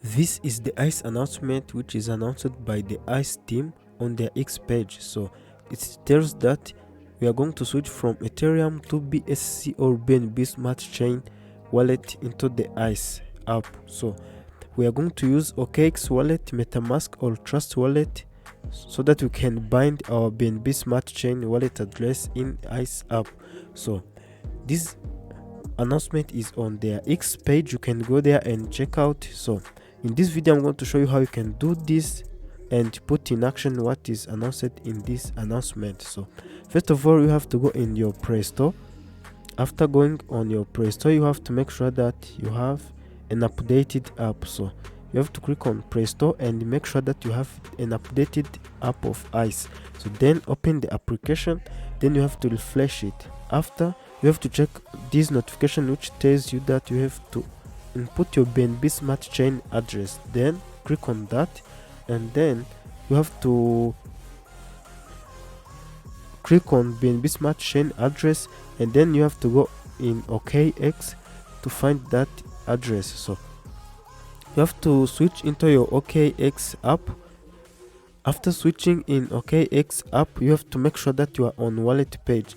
This is the ICE announcement, which is announced by the ICE team on their X page. So it tells that we are going to switch from Ethereum to BSC or BNB Smart Chain wallet into the ICE app. So we are going to use OKX Wallet, Metamask or Trust Wallet so that we can bind our BNB Smart Chain wallet address in ICE app. So this announcement is on their X page. You can go there and check out. So in this video I'm going to show you how you can do this and put in action what is announced in this announcement. So first of all, you have to go in your Play Store. After going on your Play Store, you have to make sure that you have an updated app. So you have to click on Play Store and make sure that you have an updated app of ICE. So then open the application, then you have to refresh it. After, you have to check this notification which tells you that you have to input your BNB Smart Chain address. Then click on that, and then you have to click on BNB Smart Chain address, and then you have to go in OKX to find that address. So you have to switch into your OKX app. After switching in OKX app, you have to make sure that you are on wallet page.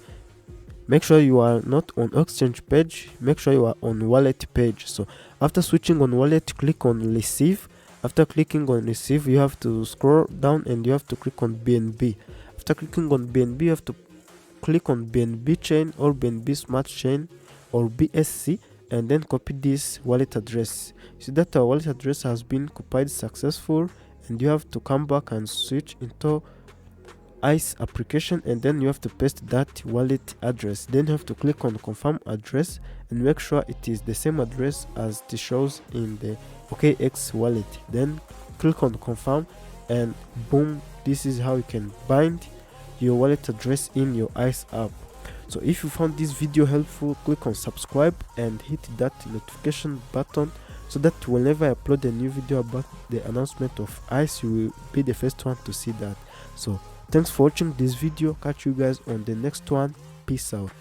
Make sure you are not on exchange page, make sure you are on wallet page. So after switching on wallet, click on receive. After clicking on receive, you have to scroll down and you have to click on BNB. After clicking on BNB, you have to click on BNB chain or BNB Smart Chain or BSC, and then copy this wallet address. See that our wallet address has been copied successful, and you have to come back and switch into ICE application, and then you have to paste that wallet address. Then you have to click on confirm address and make sure it is the same address as it shows in the OKX wallet. Then click on confirm, and boom, this is how you can bind your wallet address in your ICE app. So if you found this video helpful, click on subscribe and hit that notification button so that whenever I upload a new video about the announcement of ICE, you will be the first one to see that. So thanks for watching this video. Catch you guys on the next one. Peace out.